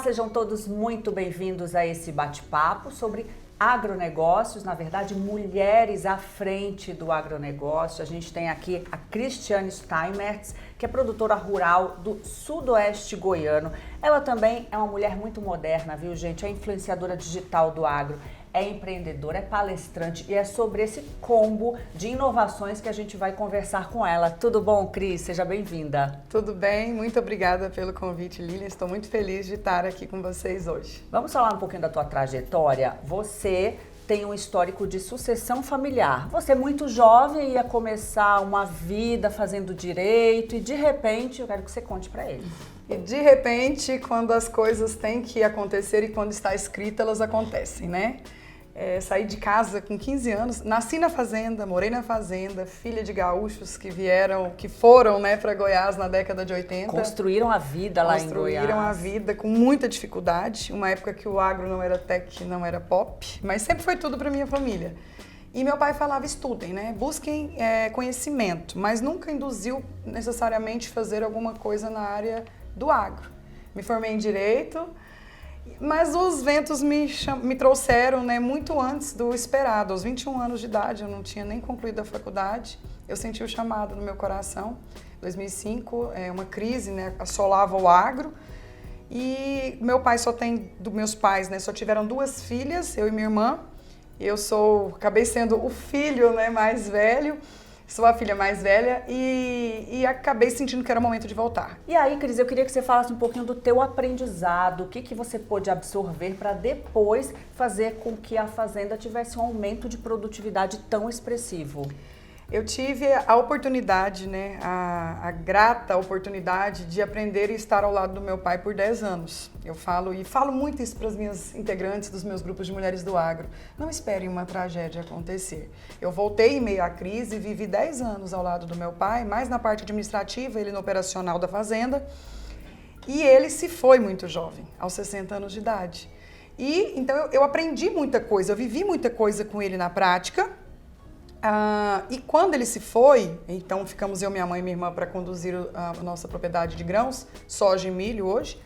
sejam todos muito bem-vindos a esse bate-papo sobre agronegócios, na verdade, mulheres à frente do agronegócio. A gente tem aqui a Cristiane Steinmetz, que é produtora rural do sudoeste goiano. Ela também é uma mulher muito moderna, viu, gente? É influenciadora digital do agro, é empreendedora, é palestrante e é sobre esse combo de inovações que a gente vai conversar com ela. Tudo bom, Cris? Seja bem-vinda. Tudo bem, muito obrigada pelo convite, Lilian. Estou muito feliz de estar aqui com vocês hoje. Vamos falar um pouquinho da tua trajetória. Você tem um histórico de sucessão familiar. Você muito jovem ia começar uma vida fazendo direito e de repente eu quero que você conte para eles. E de repente, quando as coisas têm que acontecer e quando está escrita, elas acontecem, né? Saí de casa com 15 anos, nasci na fazenda, morei na fazenda, filha de gaúchos que foram, né, para Goiás na década de 80. Construíram a vida lá em Goiás. Construíram a vida com muita dificuldade, uma época que o agro não era tech, não era pop, mas sempre foi tudo para minha família. E meu pai falava, estudem, né, busquem conhecimento, mas nunca induziu necessariamente fazer alguma coisa na área do agro. Me formei em Direito, mas os ventos me trouxeram, né, muito antes do esperado. Aos 21 anos de idade, eu não tinha nem concluído a faculdade, eu senti o chamado no meu coração. 2005, uma crise, né, assolava o agro. E meu pai meus pais, né, só tiveram 2 filhas, eu e minha irmã. Acabei sendo o filho, né, mais velho. Sou a filha mais velha e acabei sentindo que era o momento de voltar. E aí, Cris, eu queria que você falasse um pouquinho do teu aprendizado, o que você pôde absorver para depois fazer com que a fazenda tivesse um aumento de produtividade tão expressivo. Eu tive a oportunidade, né, a grata oportunidade de aprender e estar ao lado do meu pai por 10 anos. Eu falo muito isso para as minhas integrantes dos meus grupos de mulheres do agro. Não esperem uma tragédia acontecer. Eu voltei em meio à crise e vivi 10 anos ao lado do meu pai, mais na parte administrativa, ele no operacional da fazenda. E ele se foi muito jovem, aos 60 anos de idade. E então eu aprendi muita coisa, eu vivi muita coisa com ele na prática. E quando ele se foi, então ficamos eu, minha mãe e minha irmã para conduzir a nossa propriedade de grãos, soja e milho hoje,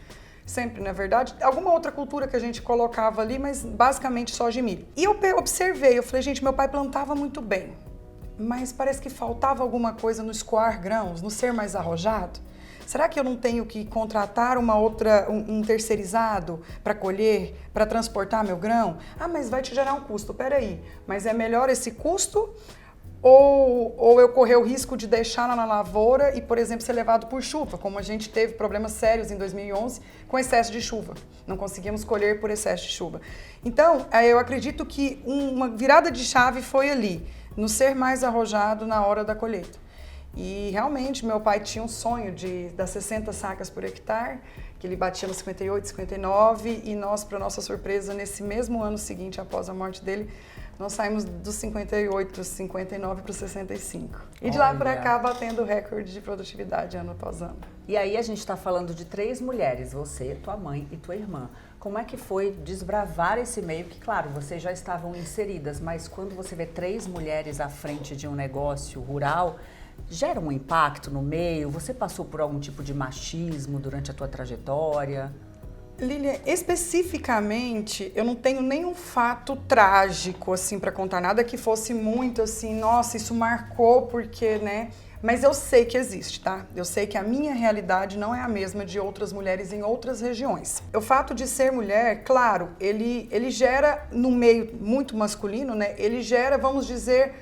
sempre, na verdade, alguma outra cultura que a gente colocava ali, mas basicamente soja e milho. E eu observei, eu falei, gente, meu pai plantava muito bem, mas parece que faltava alguma coisa no escoar grãos, no ser mais arrojado. Será que eu não tenho que contratar um terceirizado para colher, para transportar meu grão? Ah, mas vai te gerar um custo. Peraí, mas é melhor esse custo ou eu correr o risco de deixar na lavoura e, por exemplo, ser levado por chuva, como a gente teve problemas sérios em 2011 com excesso de chuva. Não conseguimos colher por excesso de chuva. Então, eu acredito que uma virada de chave foi ali, no ser mais arrojado na hora da colheita. E realmente meu pai tinha um sonho de dar 60 sacas por hectare, que ele batia nos 58, 59 e nós, para nossa surpresa, nesse mesmo ano seguinte, após a morte dele, nós saímos dos 58, 59 para os 65. E de lá para cá batendo o recorde de produtividade ano após ano. E aí a gente está falando de 3 mulheres, você, tua mãe e tua irmã. Como é que foi desbravar esse meio? Que, claro, vocês já estavam inseridas, mas quando você vê 3 mulheres à frente de um negócio rural, gera um impacto no meio? Você passou por algum tipo de machismo durante a tua trajetória? Lilian, especificamente, eu não tenho nenhum fato trágico, assim, para contar. Nada que fosse muito, assim, nossa, isso marcou porque, né? Mas eu sei que existe, tá? Eu sei que a minha realidade não é a mesma de outras mulheres em outras regiões. O fato de ser mulher, claro, ele gera, no meio muito masculino, né? Ele gera, vamos dizer,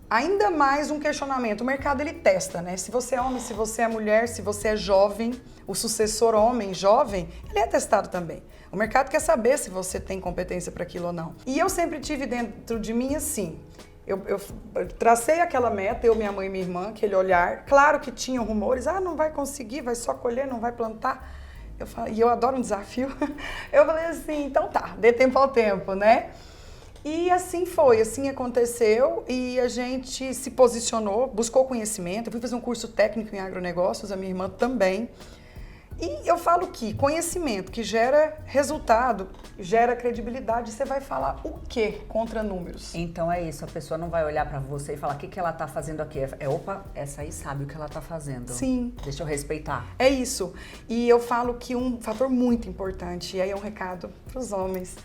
ainda mais um questionamento. O mercado, ele testa, né? Se você é homem, se você é mulher, se você é jovem, o sucessor homem jovem, ele é testado também. O mercado quer saber se você tem competência para aquilo ou não. E eu sempre tive dentro de mim assim, eu tracei aquela meta, eu, minha mãe e minha irmã, aquele olhar. Claro que tinham rumores, não vai conseguir, vai só colher, não vai plantar. E eu adoro um desafio. Eu falei assim, então tá, dê tempo ao tempo, né? E assim foi, assim aconteceu e a gente se posicionou, buscou conhecimento. Eu fui fazer um curso técnico em agronegócios, a minha irmã também. E eu falo que conhecimento que gera resultado, gera credibilidade, você vai falar o quê contra números? Então é isso, a pessoa não vai olhar para você e falar o que ela tá fazendo aqui. Opa, essa aí sabe o que ela tá fazendo. Sim. Deixa eu respeitar. É isso. E eu falo que um fator muito importante, e aí é um recado para os homens,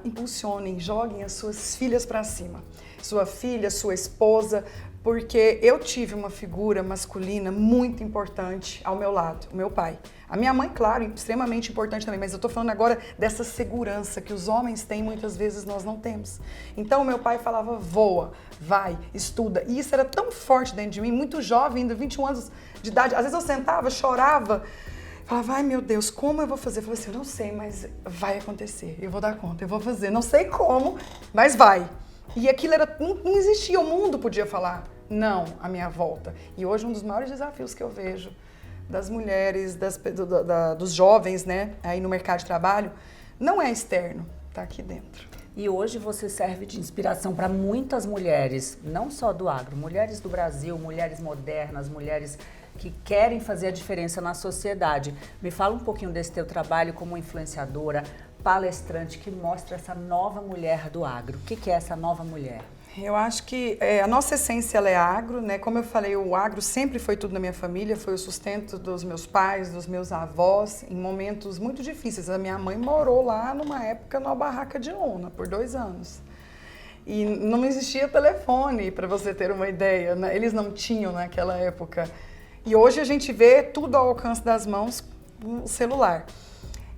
impulsionem, joguem as suas filhas para cima. Sua filha, sua esposa, porque eu tive uma figura masculina muito importante ao meu lado, o meu pai. A minha mãe, claro, extremamente importante também, mas eu tô falando agora dessa segurança que os homens têm, muitas vezes nós não temos. Então, o meu pai falava, voa, vai, estuda. E isso era tão forte dentro de mim, muito jovem, ainda 21 anos de idade. Às vezes eu sentava, chorava, falava, ai meu Deus, como eu vou fazer? Eu falei assim, eu não sei, mas vai acontecer, eu vou dar conta, eu vou fazer. Não sei como, mas vai. E aquilo não existia, o mundo podia falar não à minha volta. E hoje um dos maiores desafios que eu vejo das mulheres, dos jovens, né, aí no mercado de trabalho, não é externo, tá aqui dentro. E hoje você serve de inspiração para muitas mulheres, não só do agro, mulheres do Brasil, mulheres modernas, mulheres que querem fazer a diferença na sociedade. Me fala um pouquinho desse teu trabalho como influenciadora, palestrante, que mostra essa nova mulher do agro. O que é essa nova mulher? Eu acho que a nossa essência ela é agro, né? Como eu falei, o agro sempre foi tudo na minha família, foi o sustento dos meus pais, dos meus avós, em momentos muito difíceis. A minha mãe morou lá numa época numa barraca de lona por 2 anos. E não existia telefone, para você ter uma ideia, né? Eles não tinham naquela época. E hoje a gente vê tudo ao alcance das mãos no celular.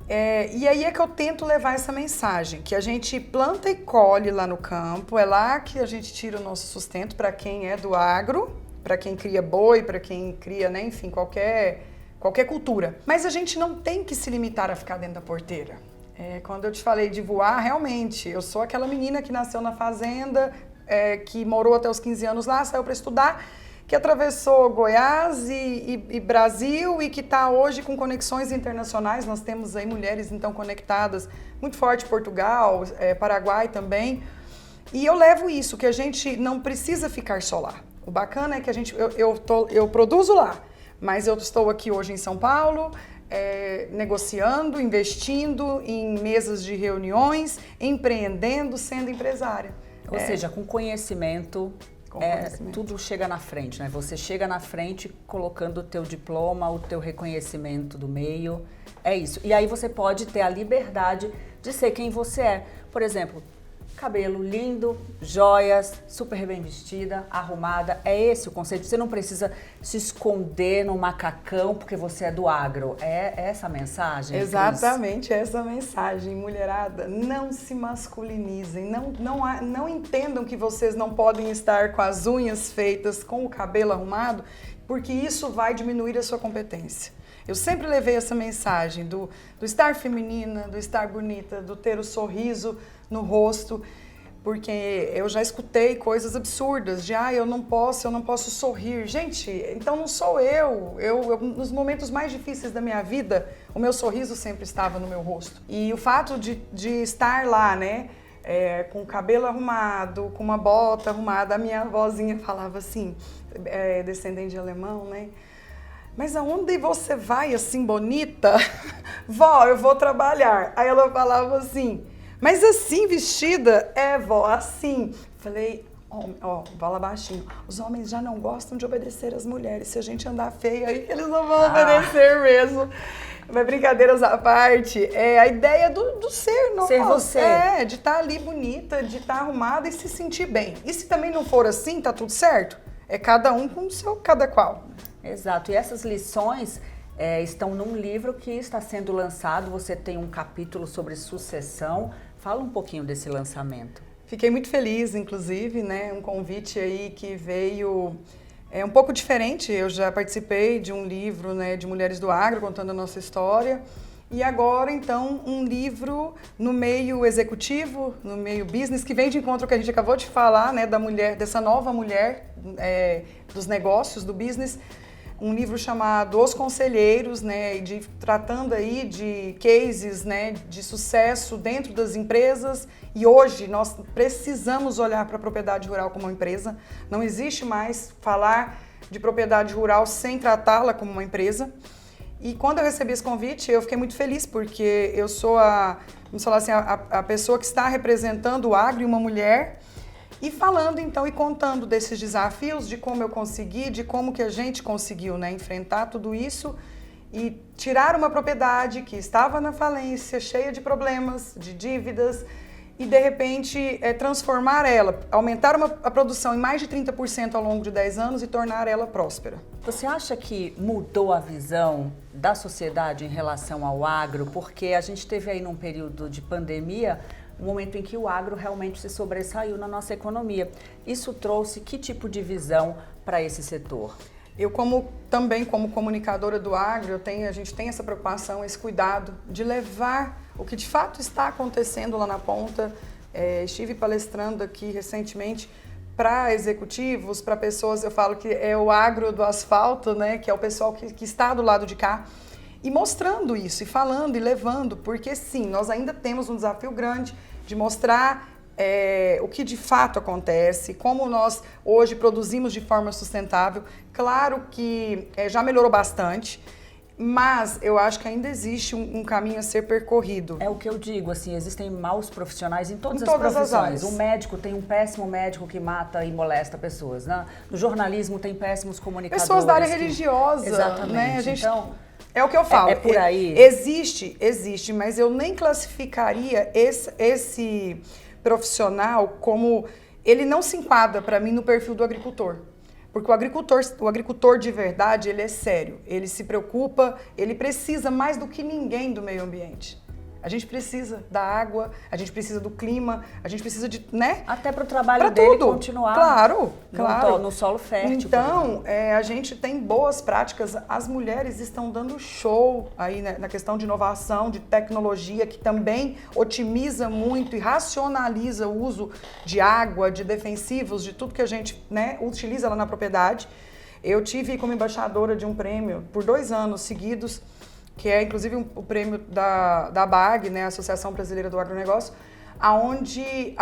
E aí é que eu tento levar essa mensagem, que a gente planta e colhe lá no campo, é lá que a gente tira o nosso sustento para quem é do agro, para quem cria boi, para quem cria, né, enfim, qualquer cultura. Mas a gente não tem que se limitar a ficar dentro da porteira. Quando eu te falei de voar, realmente, eu sou aquela menina que nasceu na fazenda, que morou até os 15 anos lá, saiu para estudar, que atravessou Goiás e Brasil e que está hoje com conexões internacionais. Nós temos aí mulheres então conectadas, muito forte, Portugal, Paraguai também. E eu levo isso, que a gente não precisa ficar só lá. O bacana é que eu produzo lá, mas eu estou aqui hoje em São Paulo, negociando, investindo em mesas de reuniões, empreendendo, sendo empresária. Ou seja, com conhecimento... tudo chega na frente, né? Você chega na frente colocando o teu diploma, o teu reconhecimento do meio, é isso. E aí você pode ter a liberdade de ser quem você é. Por exemplo, cabelo lindo, joias, super bem vestida, arrumada, é esse o conceito. Você não precisa se esconder no macacão porque você é do agro. É essa a mensagem? Exatamente, essa mensagem. Mulherada, não se masculinizem, não entendam que vocês não podem estar com as unhas feitas, com o cabelo arrumado, porque isso vai diminuir a sua competência. Eu sempre levei essa mensagem do estar feminina, do estar bonita, do ter o sorriso no rosto, porque eu já escutei coisas absurdas de eu não posso sorrir. Gente, então não sou eu. Nos momentos mais difíceis da minha vida, o meu sorriso sempre estava no meu rosto. E o fato de estar lá, né, com o cabelo arrumado, com uma bota arrumada, a minha avózinha falava assim, descendente de alemão, né? Mas aonde você vai assim bonita? Vó, eu vou trabalhar. Aí ela falava assim, mas assim vestida? Vó, assim. Falei, fala baixinho, os homens já não gostam de obedecer às mulheres. Se a gente andar feia aí, eles não vão obedecer mesmo. Mas brincadeiras à parte, a ideia do ser nosso. Ser você. De estar ali bonita, de estar arrumada e se sentir bem. E se também não for assim, tá tudo certo? É cada um com o seu cada qual. Exato, e essas lições estão num livro que está sendo lançado, você tem um capítulo sobre sucessão. Fala um pouquinho desse lançamento. Fiquei muito feliz, inclusive, né? Um convite aí que veio um pouco diferente. Eu já participei de um livro, né, de Mulheres do Agro, contando a nossa história. E agora, então, um livro no meio executivo, no meio business, que vem de encontro ao que a gente acabou de falar, né, da mulher, dessa nova mulher dos negócios, do business. Um livro chamado Os Conselheiros, né, tratando aí de cases, né, de sucesso dentro das empresas. E hoje nós precisamos olhar para a propriedade rural como uma empresa. Não existe mais falar de propriedade rural sem tratá-la como uma empresa. E quando eu recebi esse convite, eu fiquei muito feliz, porque eu sou vamos falar assim, a pessoa que está representando o agro e uma mulher, e falando então e contando desses desafios, de como eu consegui, de como que a gente conseguiu, né, enfrentar tudo isso e tirar uma propriedade que estava na falência, cheia de problemas, de dívidas, e de repente transformar ela, aumentar a produção em mais de 30% ao longo de 10 anos e tornar ela próspera. Você acha que mudou a visão da sociedade em relação ao agro? Porque a gente teve aí num período de pandemia um momento em que o agro realmente se sobressaiu na nossa economia. Isso trouxe que tipo de visão para esse setor? Eu também como comunicadora do agro, a gente tem essa preocupação, esse cuidado de levar o que de fato está acontecendo lá na ponta. Estive palestrando aqui recentemente para executivos, para pessoas, eu falo que é o agro do asfalto, né, que é o pessoal que está do lado de cá, e mostrando isso, e falando, e levando, porque sim, nós ainda temos um desafio grande de mostrar o que de fato acontece, como nós hoje produzimos de forma sustentável. Claro que já melhorou bastante, mas eu acho que ainda existe um caminho a ser percorrido. É o que eu digo, assim, existem maus profissionais em todas as as áreas. O médico tem um péssimo médico que mata e molesta pessoas, né? No jornalismo tem péssimos comunicadores. Pessoas da área religiosa, exatamente. Né? Então, é o que eu falo. É por aí. Existe, mas eu nem classificaria esse profissional como... Ele não se enquadra para mim no perfil do agricultor. Porque o agricultor de verdade, ele é sério, ele se preocupa, ele precisa mais do que ninguém do meio ambiente. A gente precisa da água, a gente precisa do clima, a gente precisa de, né? Até para o trabalho dele continuar claro. No solo fértil. Então, a gente tem boas práticas, as mulheres estão dando show aí, né, na questão de inovação, de tecnologia, que também otimiza muito e racionaliza o uso de água, de defensivos, de tudo que a gente, né, utiliza lá na propriedade. Eu tive como embaixadora de um prêmio por 2 anos seguidos, que é inclusive o prêmio da ABAG, né, Associação Brasileira do Agronegócio, onde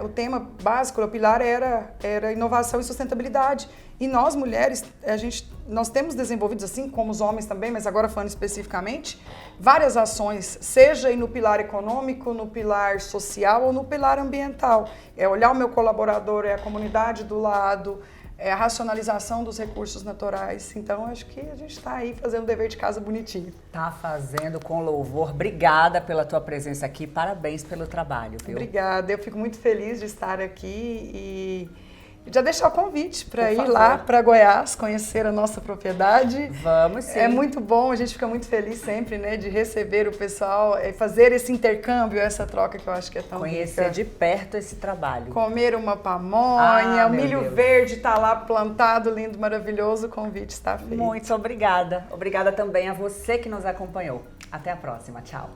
o tema básico, o pilar era inovação e sustentabilidade. E nós, mulheres, nós temos desenvolvido, assim como os homens também, mas agora falando especificamente, várias ações, seja no pilar econômico, no pilar social ou no pilar ambiental. É olhar o meu colaborador, é a comunidade do lado, é a racionalização dos recursos naturais. Então, acho que a gente está aí fazendo o dever de casa bonitinho. Tá fazendo com louvor. Obrigada pela tua presença aqui. Parabéns pelo trabalho, viu? Obrigada. Eu fico muito feliz de estar aqui e já deixar o convite para ir lá para Goiás, conhecer a nossa propriedade. Vamos sim. É muito bom, a gente fica muito feliz sempre, né, de receber o pessoal, fazer esse intercâmbio, essa troca que eu acho que é tão conhecer rica. De perto esse trabalho. Comer uma pamonha, o milho verde está lá plantado, lindo, maravilhoso, o convite está feito. Muito obrigada. Obrigada também a você que nos acompanhou. Até a próxima. Tchau.